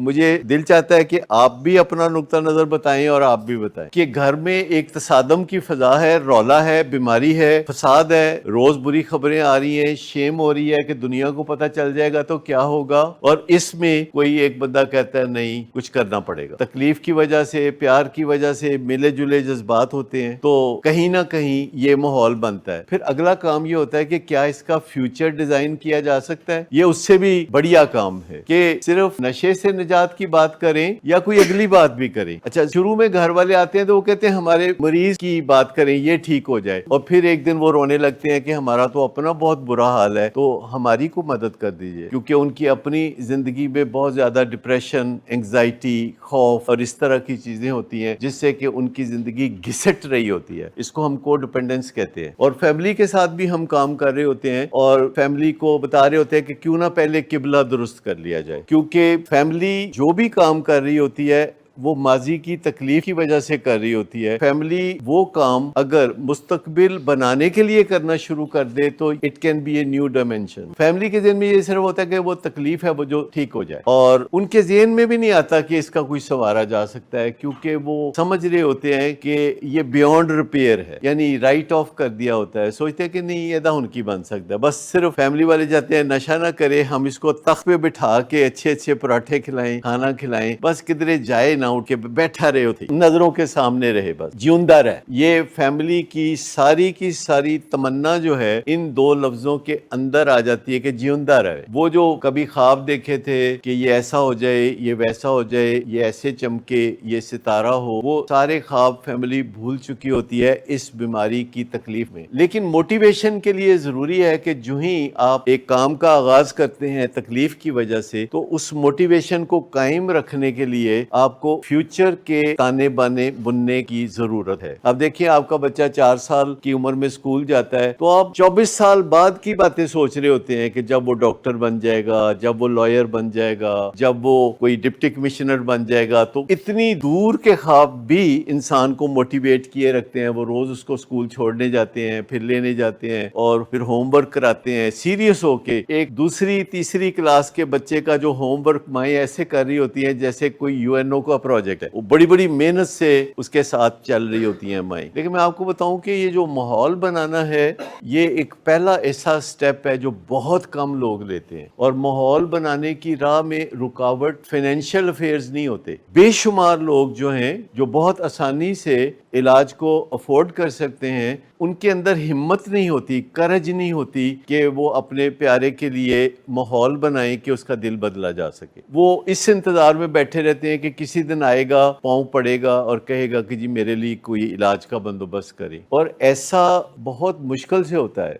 مجھے دل چاہتا ہے کہ آپ بھی اپنا نقطہ نظر بتائیں اور آپ بھی بتائیں کہ گھر میں ایک تصادم کی فضا ہے، رولا ہے، بیماری ہے، فساد ہے، روز بری خبریں آ رہی ہیں، شیم ہو رہی ہے کہ دنیا کو پتہ چل جائے گا تو کیا ہوگا، اور اس میں کوئی ایک بندہ کہتا ہے نہیں کچھ کرنا پڑے گا، تکلیف کی وجہ سے، پیار کی وجہ سے ملے جلے جذبات ہوتے ہیں، تو کہیں نہ کہیں یہ ماحول بنتا ہے۔ پھر اگلا کام یہ ہوتا ہے کہ کیا اس کا فیوچر ڈیزائن کیا جا سکتا ہے؟ یہ اس سے بھی بڑھیا کام ہے کہ صرف نشے سے نجات کی بات کریں یا کوئی اگلی بات بھی کریں۔ اچھا، شروع میں گھر والے آتے ہیں تو وہ کہتے ہیں ہمارے مریض کی بات کریں، یہ ٹھیک ہو جائے، اور پھر ایک دن وہ رونے لگتے ہیں کہ ہمارا تو اپنا بہت برا حال ہے، تو ہماری کو مدد کر دیجئے، کیونکہ ان کی اپنی زندگی میں بہت زیادہ ڈپریشن، انگزائٹی، خوف اور اس طرح کی چیزیں ہوتی ہیں جس سے کہ ان کی زندگی گھسٹ رہی ہوتی ہے۔ اس کو ہم کو ڈپینڈنس کہتے ہیں۔ اور فیملی کے ساتھ بھی ہم کام کر رہے ہوتے ہیں اور فیملی کو بتا رہے ہوتے ہیں کہ کیوں نہ پہلے قبلہ درست کر لیا جائے، کیونکہ فیملی جو بھی کام کر رہی ہوتی ہے وہ ماضی کی تکلیف کی وجہ سے کر رہی ہوتی ہے۔ فیملی وہ کام اگر مستقبل بنانے کے لیے کرنا شروع کر دے تو it can be a new dimension. Family کے ذہن میں یہ صرف ہوتا ہے کہ وہ تکلیف ہے وہ جو ٹھیک ہو جائے، اور ان کے ذہن میں بھی نہیں آتا کہ اس کا کوئی سنوارا جا سکتا ہے، کیونکہ وہ سمجھ رہے ہوتے ہیں کہ یہ بیونڈ ریپیئر ہے، یعنی رائٹ آف کر دیا ہوتا ہے۔ سوچتے ہیں کہ نہیں یہ ان کی بن سکتا ہے، بس صرف فیملی والے جاتے ہیں نشہ نہ کرے، ہم اس کو تخت پہ بٹھا کے اچھے اچھے پراٹھے کھلائیں، کھانا کھلائیں، بس کدھرے جائے نہ اٹھ کے بیٹھا رہے ہوتے، نظروں کے سامنے رہے، بس جیوندہ رہے۔ یہ فیملی کی ساری تمنا جو ہے ان دو لفظوں کے اندر آ جاتی ہے کہ جیوندہ رہے۔ وہ جو کبھی خواب دیکھے تھے کہ یہ ایسا ہو جائے، یہ ویسا ہو جائے، یہ ایسے چمکے، یہ ستارہ ہو، وہ سارے خواب فیملی بھول چکی ہوتی ہے اس بیماری کی تکلیف میں۔ لیکن موٹیویشن کے لیے ضروری ہے کہ جو ہی آپ ایک کام کا آغاز کرتے ہیں تکلیف کی وجہ سے، تو اس موٹیویشن کو قائم رکھنے کے لیے آپ کو فیوچر کے تانے بانے بننے کی ضرورت ہے۔ اب دیکھیں آپ کا بچہ 4 سال کی عمر میں اسکول جاتا ہے تو آپ 24 سال بعد کی باتیں سوچ رہے ہوتے ہیں کہ جب وہ ڈاکٹر بن جائے گا، جب وہ لائر بن جائے گا، جب وہ کوئی ڈپٹی کمشنر بن جائے گا۔ تو اتنی دور کے خواب بھی انسان کو موٹیویٹ کیے رکھتے ہیں، وہ روز اس کو اسکول چھوڑنے جاتے ہیں، پھر لینے جاتے ہیں اور پھر ہوم ورک کراتے ہیں سیریس ہو کے۔ ایک دوسری تیسری کلاس کے بچے کا جو ہوم ورک مائیں ایسے کر رہی ہوتی ہیں جیسے کوئی UNO کا پروجیکٹ ہے، وہ بڑی بڑی محنت سے اس کے ساتھ چل رہی ہوتی ہیں مائیں۔ لیکن میں آپ کو بتاؤں کہ یہ جو ماحول بنانا ہے یہ ایک پہلا ایسا سٹیپ ہے جو بہت کم لوگ لیتے ہیں، اور ماحول بنانے کی راہ میں رکاوٹ فائنینشیل افیئرز نہیں ہوتے۔ بے شمار لوگ جو ہیں جو بہت آسانی سے علاج کو افورڈ کر سکتے ہیں، ان کے اندر ہمت نہیں ہوتی، کرج نہیں ہوتی کہ وہ اپنے پیارے کے لیے ماحول بنائیں کہ اس کا دل بدلا جا سکے۔ وہ اس انتظار میں بیٹھے رہتے ہیں کہ کسی دن آئے گا، پاؤں پڑے گا اور کہے گا کہ جی میرے لیے کوئی علاج کا بندوبست کریں، اور ایسا بہت مشکل سے ہوتا ہے۔